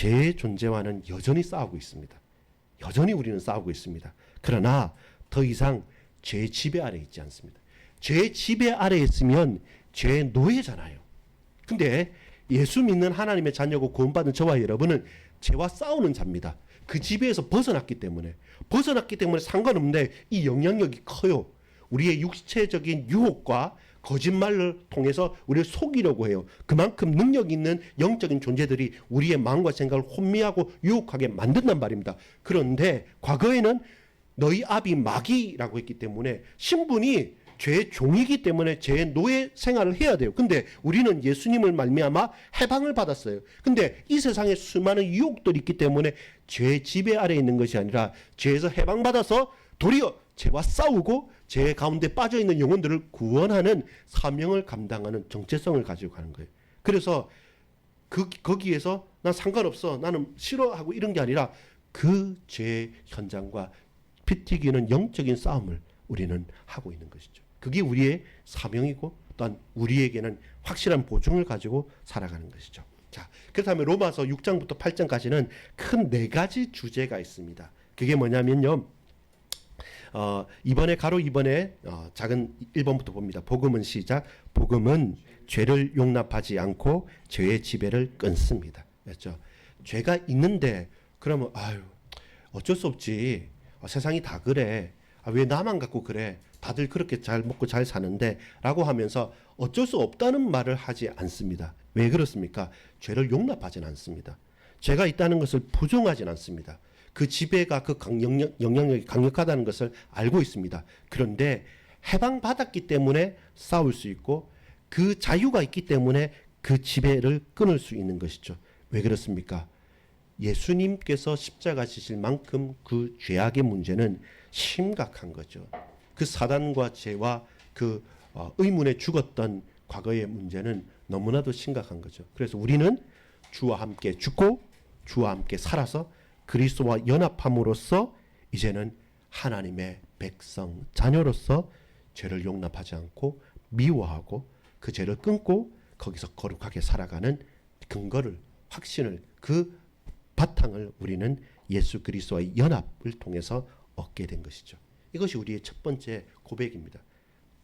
죄의 존재와는 여전히 싸우고 있습니다. 여전히 우리는 싸우고 있습니다. 그러나 더 이상 죄의 지배 아래 있지 않습니다. 죄의 지배 아래 있으면 죄의 노예잖아요. 근데 예수 믿는 하나님의 자녀고 구원받은 저와 여러분은 죄와 싸우는 자입니다. 그 지배에서 벗어났기 때문에 상관없는데 이 영향력이 커요. 우리의 육체적인 유혹과 거짓말을 통해서 우리를 속이려고 해요. 그만큼 능력 있는 영적인 존재들이 우리의 마음과 생각을 혼미하고 유혹하게 만든단 말입니다. 그런데 과거에는 너희 아비 마귀라고 했기 때문에 신분이 죄의 종이기 때문에 죄의 노예 생활을 해야 돼요. 근데 우리는 예수님을 말미암아 해방을 받았어요. 근데 이 세상에 수많은 유혹들이 있기 때문에 죄의 지배 아래 있는 것이 아니라 죄에서 해방받아서 도리어 죄와 싸우고 죄 가운데 빠져있는 영혼들을 구원하는 사명을 감당하는 정체성을 가지고 가는 거예요. 그래서 거기에서 난 상관없어, 나는 싫어하고 이런 게 아니라 그 죄의 현장과 피 튀기는 영적인 싸움을 우리는 하고 있는 것이죠. 그게 우리의 사명이고 또한 우리에게는 확실한 보증을 가지고 살아가는 것이죠. 자, 그렇다면 로마서 6장부터 8장까지는 큰 4가지 주제가 있습니다. 그게 뭐냐면요. 이번에 작은 1번부터 봅니다. 복음은 시작. 복음은 죄를 용납하지 않고 죄의 지배를 끊습니다. 그렇죠? 죄가 있는데 그러면 어쩔 수 없지. 세상이 다 그래. 왜 나만 갖고 그래? 다들 그렇게 잘 먹고 잘 사는데 라고 하면서 어쩔 수 없다는 말을 하지 않습니다. 왜 그렇습니까? 죄를 용납하지는 않습니다. 죄가 있다는 것을 부정하지는 않습니다. 그 지배가 그 영향력이 강력하다는 것을 알고 있습니다. 그런데 해방받았기 때문에 싸울 수 있고 그 자유가 있기 때문에 그 지배를 끊을 수 있는 것이죠. 왜 그렇습니까? 예수님께서 십자가 지실 만큼 그 죄악의 문제는 심각한 거죠. 그 사단과 죄와 그 의문에 죽었던 과거의 문제는 너무나도 심각한 거죠. 그래서 우리는 주와 함께 죽고 주와 함께 살아서 그리스도와 연합함으로써 이제는 하나님의 백성, 자녀로서 죄를 용납하지 않고 미워하고 그 죄를 끊고 거기서 거룩하게 살아가는 근거를, 확신을, 그 바탕을 우리는 예수 그리스도와의 연합을 통해서 얻게 된 것이죠. 이것이 우리의 첫 번째 고백입니다.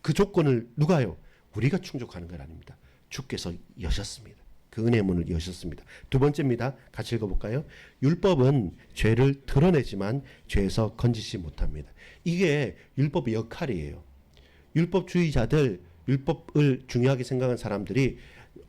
그 조건을 누가요? 우리가 충족하는 건 아닙니다. 주께서 여셨습니다. 그 은혜의 문을 여셨습니다. 두 번째입니다. 같이 읽어볼까요? 율법은 죄를 드러내지만 죄에서 건지지 못합니다. 이게 율법의 역할이에요. 율법주의자들, 율법을 중요하게 생각하는 사람들이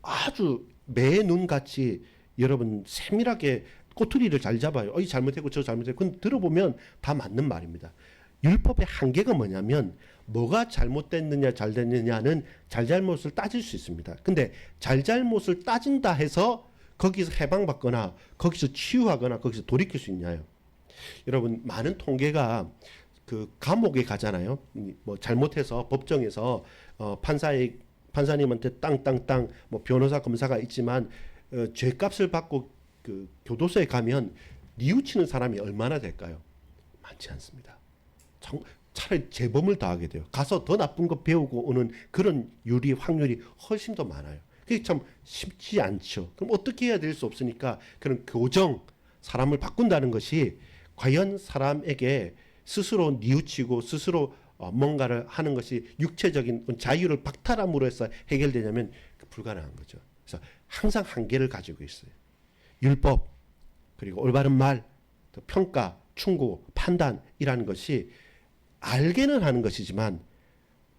아주 매 눈같이 여러분 세밀하게 꼬투리를 잘 잡아요. 이 잘못했고 저 잘못했고. 근데 들어보면 다 맞는 말입니다. 율법의 한계가 뭐냐면 뭐가 잘못됐느냐 잘됐느냐는 잘잘못을 따질 수 있습니다. 근데 잘잘못을 따진다 해서 거기서 해방받거나 거기서 치유하거나 거기서 돌이킬 수 있냐요. 여러분 많은 통계가 그 감옥에 가잖아요. 뭐 잘못해서 법정에서 판사님한테 땅땅땅 뭐 변호사 검사가 있지만 죄값을 받고 그 교도소에 가면 뉘우치는 사람이 얼마나 될까요? 많지 않습니다. 차라리 재범을 당하게 돼요. 가서 더 나쁜 거 배우고 오는 그런 확률이 훨씬 더 많아요. 그게 참 쉽지 않죠. 그럼 어떻게 해야 될 수 없으니까 그런 교정, 사람을 바꾼다는 것이 과연 사람에게 스스로 뉘우치고 스스로 뭔가를 하는 것이 육체적인 자유를 박탈함으로 해서 해결되냐면 불가능한 거죠. 그래서 항상 한계를 가지고 있어요. 율법, 그리고 올바른 말, 평가, 충고, 판단이라는 것이 알게는 하는 것이지만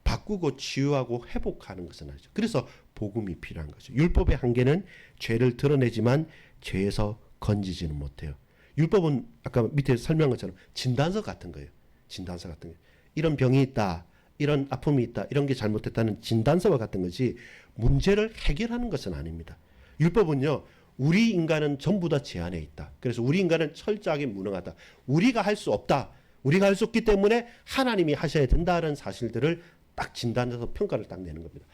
바꾸고 치유하고 회복하는 것은 아니죠. 그래서 복음이 필요한 거죠. 율법의 한계는 죄를 드러내지만 죄에서 건지지는 못해요. 율법은 아까 밑에 설명한 것처럼 진단서 같은 거예요. 진단서 같은 거예요. 이런 병이 있다, 이런 아픔이 있다, 이런 게 잘못됐다는 진단서와 같은 거지 문제를 해결하는 것은 아닙니다. 율법은요, 우리 인간은 전부 다 제 안에 있다. 그래서 우리 인간은 철저하게 무능하다. 우리가 할 수 없다. 우리가 할 수 없기 때문에 하나님이 하셔야 된다는 사실들을 딱 진단해서 평가를 딱 내는 겁니다.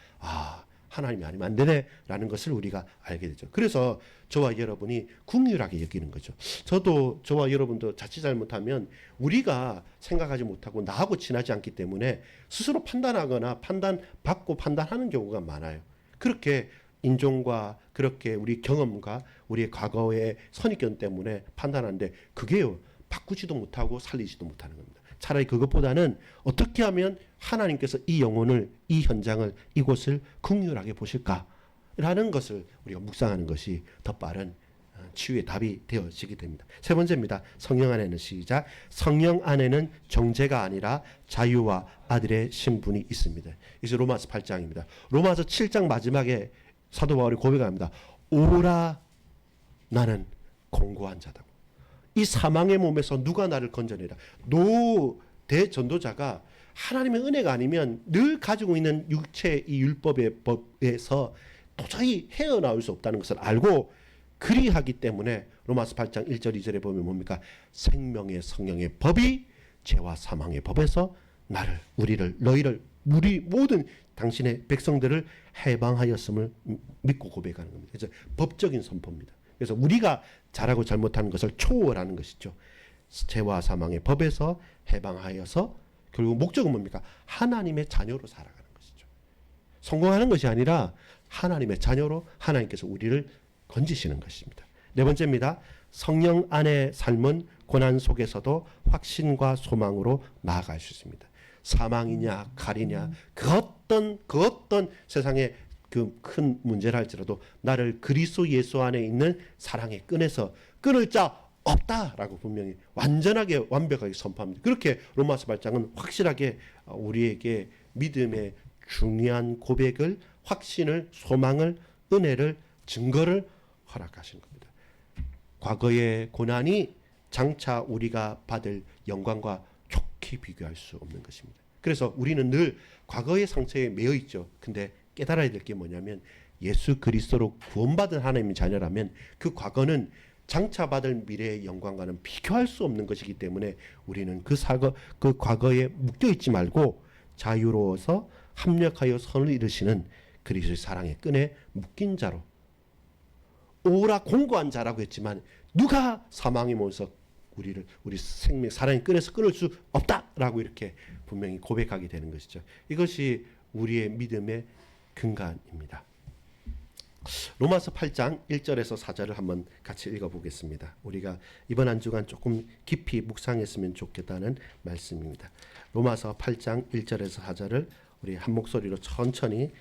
하나님이 아니면 안 되네 라는 것을 우리가 알게 되죠. 그래서 저와 여러분이 긍휼하게 여기는 거죠. 저도 저와 여러분도 자칫 잘못하면 우리가 생각하지 못하고 나하고 친하지 않기 때문에 스스로 판단하거나 판단받고 판단하는 경우가 많아요. 그렇게 인종과 그렇게 우리 경험과 우리의 과거의 선입견 때문에 판단하는데 그게요 바꾸지도 못하고 살리지도 못하는 겁니다. 차라리 그것보다는 어떻게 하면 하나님께서 이 영혼을, 이 현장을, 이곳을 긍휼하게 보실까라는 것을 우리가 묵상하는 것이 더 빠른 치유의 답이 되어지게 됩니다. 세 번째입니다. 성령 안에는 시작. 성령 안에는 정죄가 아니라 자유와 아들의 신분이 있습니다. 이제 로마서 8장입니다. 로마서 7장 마지막에 사도 바울이 고백합니다. 오라 나는 공고한 자다. 이 사망의 몸에서 누가 나를 건져내라. 노 대전도자가 하나님의 은혜가 아니면 늘 가지고 있는 육체 이 율법의 법에서 도저히 헤어나올 수 없다는 것을 알고 그리하기 때문에 로마서 8장 1절 2절에 보면 뭡니까? 생명의 성령의 법이 죄와 사망의 법에서 나를 우리를 너희를 우리 모든 당신의 백성들을 해방하였음을 믿고 고백하는 겁니다. 그래서 법적인 선포입니다. 그래서 우리가 잘하고 잘못하는 것을 초월하는 것이죠. 죄와 사망의 법에서 해방하여서 결국 목적은 뭡니까? 하나님의 자녀로 살아가는 것이죠. 성공하는 것이 아니라 하나님의 자녀로 하나님께서 우리를 건지시는 것입니다. 네 번째입니다. 성령 안의 삶은 고난 속에서도 확신과 소망으로 나아갈 수 있습니다. 사망이냐 칼이냐 그 어떤 세상의 그 큰 문제라 할지라도 나를 그리스도 예수 안에 있는 사랑의 끈에서 끊을 자 없다라고 분명히 완전하게 완벽하게 선포합니다. 그렇게 로마서 8장은 확실하게 우리에게 믿음의 중요한 고백을 확신을 소망을 은혜를 증거를 허락하신 겁니다. 과거의 고난이 장차 우리가 받을 영광과 좋게 비교할 수 없는 것입니다. 그래서 우리는 늘 과거의 상처에 매여 있죠. 근데 깨달아야 될 게 뭐냐면 예수 그리스도로 구원받은 하나님의 자녀라면 그 과거는 장차 받을 미래의 영광과는 비교할 수 없는 것이기 때문에 우리는 그 과거에 묶여 있지 말고 자유로워서 합력하여 선을 이루시는 그리스도의 사랑의 끈에 묶인 자로 오라 공고한 자라고 했지만 누가 사망의 몸에서 우리 생명 사랑의 끈에서 끊을 수 없다라고 이렇게 분명히 고백하게 되는 것이죠. 이것이 우리의 믿음의 근간입니다. 로마서 8장 1절에서 4절을 한번 같이 읽어보겠습니다. 우리가 이번 한 주간 조금 깊이 묵상했으면 좋겠다는 말씀입니다. 로마서 8장 1절에서 4절을 우리 한 목소리로 천천히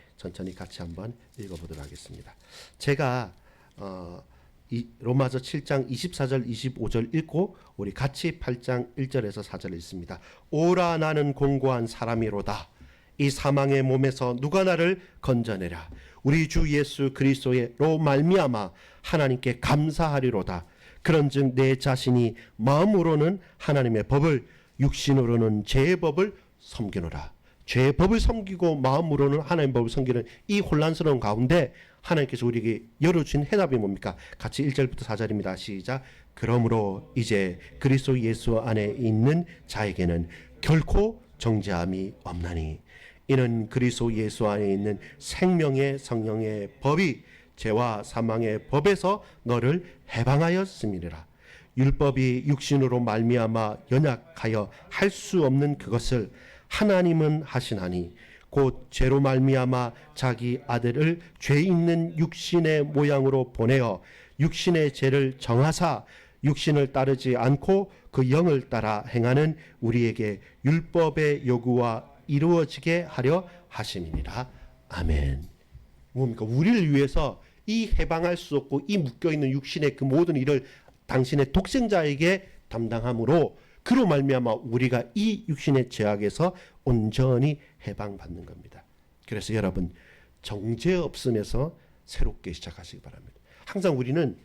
같이 한번 읽어보도록 하겠습니다. 제가 로마서 7장 24절 25절 읽고 우리 같이 8장 1절에서 4절 읽습니다. 오라 나는 공고한 사람이로다. 이 사망의 몸에서 누가 나를 건져내라. 우리 주 예수 그리스도로 말미암아 하나님께 감사하리로다. 그런즉 내 자신이 마음으로는 하나님의 법을 육신으로는 죄의 법을 섬기노라. 죄의 법을 섬기고 마음으로는 하나님의 법을 섬기는 이 혼란스러운 가운데 하나님께서 우리에게 열어주신 해답이 뭡니까? 같이 1절부터 4절입니다. 시작. 그러므로 이제 그리스도 예수 안에 있는 자에게는 결코 정죄함이 없나니 이는 그리스도 예수 안에 있는 생명의 성령의 법이 죄와 사망의 법에서 너를 해방하였음이니라. 율법이 육신으로 말미암아 연약하여 할 수 없는 그것을 하나님은 하시나니 곧 죄로 말미암아 자기 아들을 죄 있는 육신의 모양으로 보내어 육신의 죄를 정하사 육신을 따르지 않고 그 영을 따라 행하는 우리에게 율법의 요구와 이루어지게 하려 하심이니라. 아멘. 뭡니까? 우리를 위해서 이 해방할 수 없고 이 묶여있는 육신의 그 모든 일을 당신의 독생자에게 담당함으로 그로 말미암아 우리가 이 육신의 죄악에서 온전히 해방받는 겁니다. 그래서 여러분 정죄 없음에서 새롭게 시작하시기 바랍니다. 항상 우리는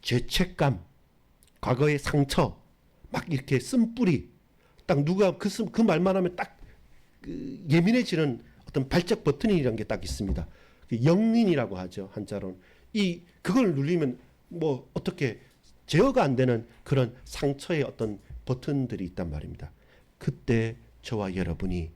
죄책감, 과거의 상처, 막 이렇게 쓴뿌리, 딱 누가 그 말만 하면 딱 예민해지는 어떤 발작 버튼이라는 게 딱 있습니다. 영린이라고 하죠, 한자로는. 그걸 누르면 뭐 어떻게 제어가 안 되는 그런 상처의 어떤 버튼들이 있단 말입니다. 그때 저와 여러분이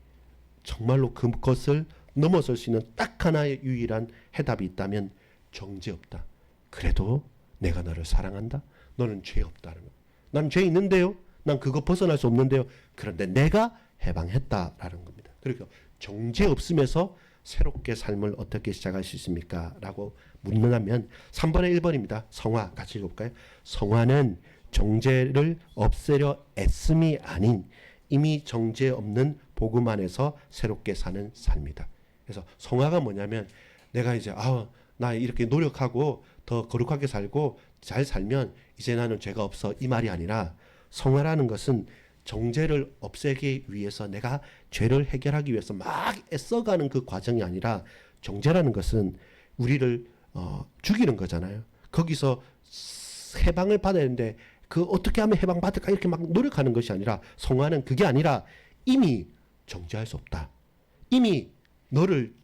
정말로 그것을 넘어설 수 있는 딱 하나의 유일한 해답이 있다면 정죄 없다. 그래도 내가 너를 사랑한다. 너는 죄 없다는 거. 난 죄 있는데요. 난 그거 벗어날 수 없는데요. 그런데 내가 해방했다라는 겁니다. 그러니까 정죄 없음에서 새롭게 삶을 어떻게 시작할 수 있습니까? 라고 묻는다면 3번에 1번입니다. 성화 같이 읽어볼까요? 성화는 정죄를 없애려 애씀이 아닌 이미 정죄 없는 복음 안에서 새롭게 사는 삶이다. 그래서 성화가 뭐냐면 내가 이제 나 이렇게 노력하고 더 거룩하게 살고 잘 살면 이제 나는 죄가 없어 이 말이 아니라 성화라는 것은 정죄를 없애기 위해서 내가 죄를 해결하기 위해서 막 애써가는 그 과정이 아니라 정죄라는 것은 우리를 죽이는 거잖아요. 거기서 해방을 받아야 되는데 그 어떻게 하면 해방받을까 이렇게 막 노력하는 것이 아니라 성화는 그게 아니라 이미 정죄할 수 없다. 이미 너를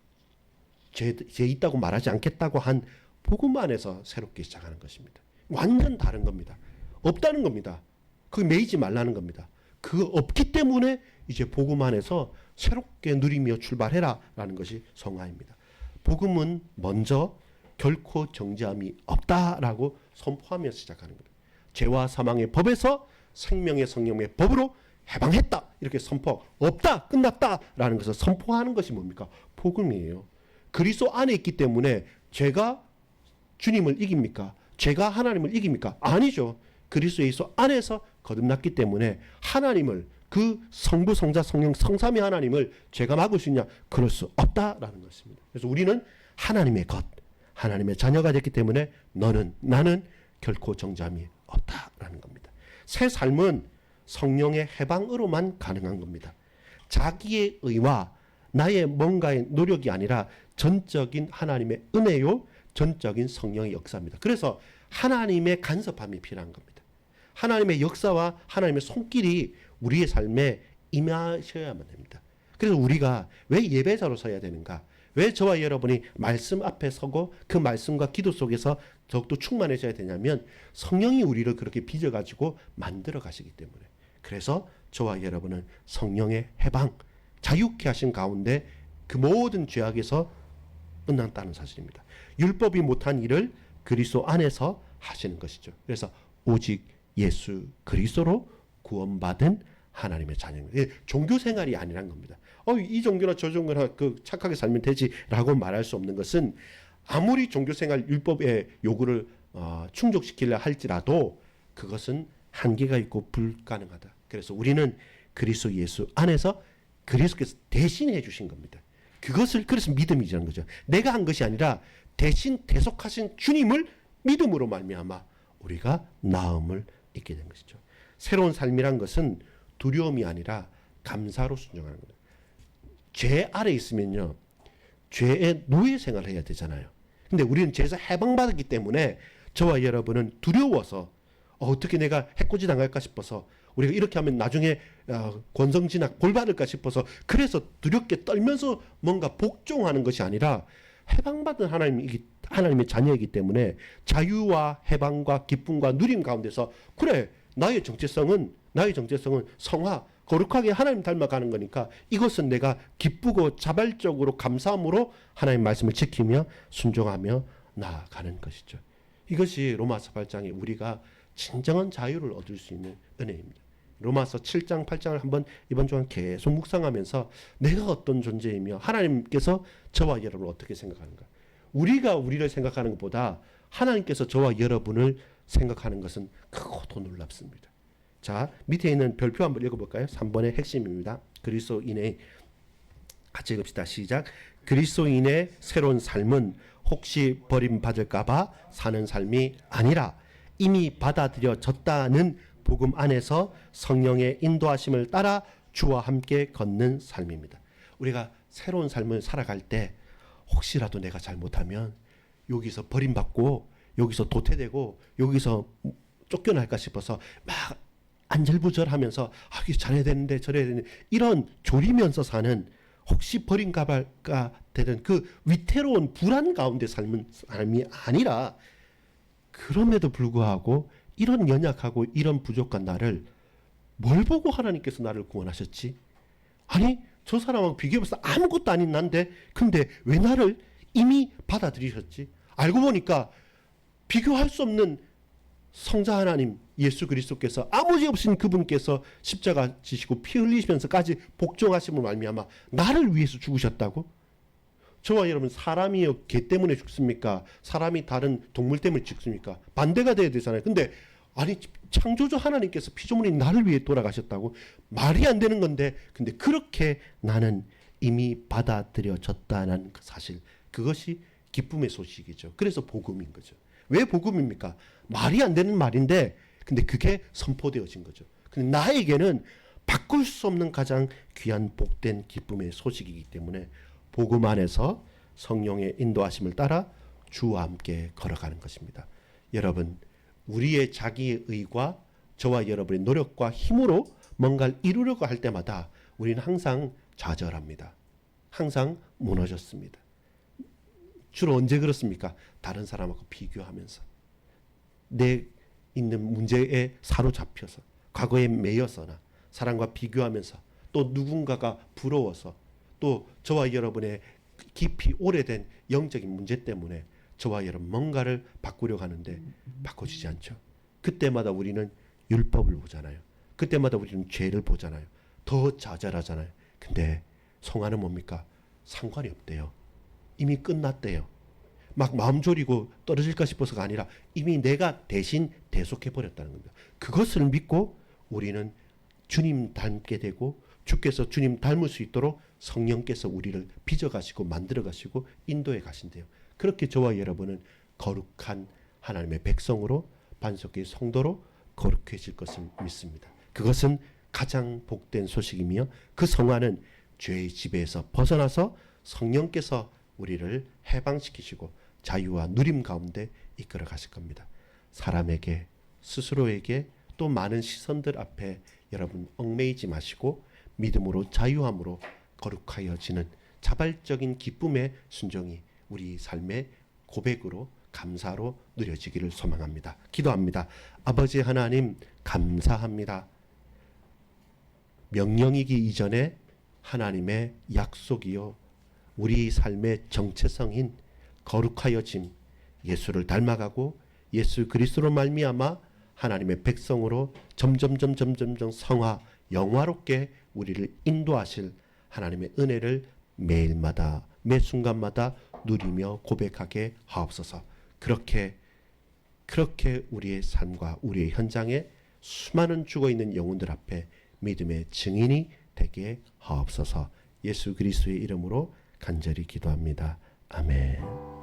죄 있다고 말하지 않겠다고 한 복음 안에서 새롭게 시작하는 것입니다. 완전 다른 겁니다. 없다는 겁니다. 그거 매이지 말라는 겁니다. 그거 없기 때문에 이제 복음 안에서 새롭게 누리며 출발해라 라는 것이 성화입니다. 복음은 먼저 결코 정죄함이 없다라고 선포하면서 시작하는 겁니다. 죄와 사망의 법에서 생명의 성령의 법으로 해방했다 이렇게 선포, 없다 끝났다라는 것을 선포하는 것이 뭡니까? 복음이에요. 그리스도 안에 있기 때문에 죄가 주님을 이깁니까? 죄가 하나님을 이깁니까? 아니죠. 그리스도 예수 안에서 거듭났기 때문에 하나님을 그 성부 성자 성령 성삼위 하나님을 죄가 막을 수 있냐? 그럴 수 없다라는 것입니다. 그래서 우리는 하나님의 것, 하나님의 자녀가 됐기 때문에 나는 결코 정죄함이 없다라는 겁니다. 새 삶은 성령의 해방으로만 가능한 겁니다. 자기의 의와 나의 뭔가의 노력이 아니라 전적인 하나님의 은혜요, 전적인 성령의 역사입니다. 그래서 하나님의 간섭함이 필요한 겁니다. 하나님의 역사와 하나님의 손길이 우리의 삶에 임하셔야만 됩니다. 그래서 우리가 왜 예배자로 서야 되는가? 왜 저와 여러분이 말씀 앞에 서고 그 말씀과 기도 속에서 더욱더 충만해져야 되냐면 성령이 우리를 그렇게 빚어가지고 만들어 가시기 때문에. 그래서 저와 여러분은 성령의 해방, 자유케 하신 가운데 그 모든 죄악에서 끝났다는 사실입니다. 율법이 못한 일을 그리스도 안에서 하시는 것이죠. 그래서 오직 예수 그리스도로 구원받은 하나님의 자녀입니다. 종교 생활이 아니란 겁니다. 이 종교나 저 종교나 착하게 살면 되지라고 말할 수 없는 것은 아무리 종교 생활 율법의 요구를 충족시키려 할지라도 그것은 한계가 있고 불가능하다. 그래서 우리는 그리스도 예수 안에서 그리스도께서 대신해 주신 겁니다. 그래서 믿음이라는 거죠. 내가 한 것이 아니라 대신 대속하신 주님을 믿음으로 말미암아 우리가 나음을 잊게 된 것이죠. 새로운 삶이란 것은 두려움이 아니라 감사로 순종하는 거예요. 죄 아래 있으면요, 죄의 노예 생활을 해야 되잖아요. 근데 우리는 죄에서 해방받았기 때문에 저와 여러분은 두려워서 어떻게 내가 해코지 당할까 싶어서 우리가 이렇게 하면 나중에 권성진학 벌받을까 싶어서 그래서 두렵게 떨면서 뭔가 복종하는 것이 아니라 해방받은 하나님의 자녀이기 때문에 자유와 해방과 기쁨과 누림 가운데서 그래 나의 정체성은 성화 거룩하게 하나님 닮아가는 거니까 이것은 내가 기쁘고 자발적으로 감사함으로 하나님 말씀을 지키며 순종하며 나아가는 것이죠. 이것이 로마서 8장에 우리가 진정한 자유를 얻을 수 있는 은혜입니다. 로마서 7장 8장을 한번 이번 주간 계속 묵상하면서 내가 어떤 존재이며 하나님께서 저와 여러분을 어떻게 생각하는가. 우리가 우리를 생각하는 것보다 하나님께서 저와 여러분을 생각하는 것은 크고도 놀랍습니다. 자, 밑에 있는 별표 한번 읽어볼까요? 3번의 핵심입니다. 그리스도인의 같이 읽읍시다. 시작. 그리스도인의 새로운 삶은 혹시 버림받을까봐 사는 삶이 아니라 이미 받아들여졌다는 복음 안에서 성령의 인도하심을 따라 주와 함께 걷는 삶입니다. 우리가 새로운 삶을 살아갈 때 혹시라도 내가 잘못하면 여기서 버림받고 여기서 도태되고 여기서 쫓겨날까 싶어서 막 안절부절하면서 이게 잘해야 되는데 저래야 되는데 이런 졸이면서 사는 혹시 버림받을까 되는 그 위태로운 불안 가운데 삶은 삶이 아니라 그럼에도 불구하고 이런 연약하고 이런 부족한 나를 뭘 보고 하나님께서 나를 구원하셨지? 아니 저 사람하고 비교해봐서 아무것도 아닌 난데 근데 왜 나를 이미 받아들이셨지? 알고 보니까 비교할 수 없는 성자 하나님 예수 그리스도께서 아무 죄 없으신 그분께서 십자가 지시고 피 흘리시면서까지 복종하심을 말미암아 나를 위해서 죽으셨다고? 저와 여러분, 사람이요 개 때문에 죽습니까? 사람이 다른 동물 때문에 죽습니까? 반대가 돼야 되잖아요. 근데 아니, 창조주 하나님께서 피조물인 나를 위해 돌아가셨다고? 말이 안 되는 건데, 근데 그렇게 나는 이미 받아들여졌다는 그 사실, 그것이 기쁨의 소식이죠. 그래서 복음인 거죠. 왜 복음입니까? 말이 안 되는 말인데, 근데 그게 선포되어진 거죠. 근데 나에게는 바꿀 수 없는 가장 귀한 복된 기쁨의 소식이기 때문에 복음 안에서 성령의 인도하심을 따라 주와 함께 걸어가는 것입니다. 여러분, 우리의 자기의 의과 저와 여러분의 노력과 힘으로 뭔가를 이루려고 할 때마다 우리는 항상 좌절합니다. 항상 무너졌습니다. 주로 언제 그렇습니까? 다른 사람하고 비교하면서, 내 있는 문제에 사로잡혀서, 과거에 매여서나 사람과 비교하면서, 또 누군가가 부러워서, 또 저와 여러분의 깊이 오래된 영적인 문제 때문에 저와 여러분 뭔가를 바꾸려고 하는데 바꿔지지 않죠. 그때마다 우리는 율법을 보잖아요. 그때마다 우리는 죄를 보잖아요. 더 좌절하잖아요. 근데 성화는 뭡니까? 상관이 없대요. 이미 끝났대요. 막 마음 졸이고 떨어질까 싶어서가 아니라 이미 내가 대신 대속해버렸다는 겁니다. 그것을 믿고 우리는 주님 닮게 되고, 주께서 주님 닮을 수 있도록 성령께서 우리를 빚어가시고 만들어가시고 인도해 가신대요. 그렇게 저와 여러분은 거룩한 하나님의 백성으로, 반석의 성도로 거룩해질 것을 믿습니다. 그것은 가장 복된 소식이며, 그 성화는 죄의 지배에서 벗어나서 성령께서 우리를 해방시키시고 자유와 누림 가운데 이끌어 가실 겁니다. 사람에게, 스스로에게, 또 많은 시선들 앞에 여러분 얽매이지 마시고 믿음으로, 자유함으로 거룩하여지는 자발적인 기쁨의 순종이 우리 삶의 고백으로, 감사로 누려지기를 소망합니다. 기도합니다. 아버지 하나님, 감사합니다. 명령이기 이전에 하나님의 약속이요, 우리 삶의 정체성인 거룩하여짐, 예수를 닮아가고 예수 그리스도로 말미암아 하나님의 백성으로 점점 성화, 영화롭게 우리를 인도하실 하나님의 은혜를 매일마다, 매 순간마다 누리며 고백하게 하옵소서. 그렇게 우리의 삶과 우리의 현장에 수많은 죽어있는 영혼들 앞에 믿음의 증인이 되게 하옵소서. 예수 그리스도의 이름으로 간절히 기도합니다. 아멘.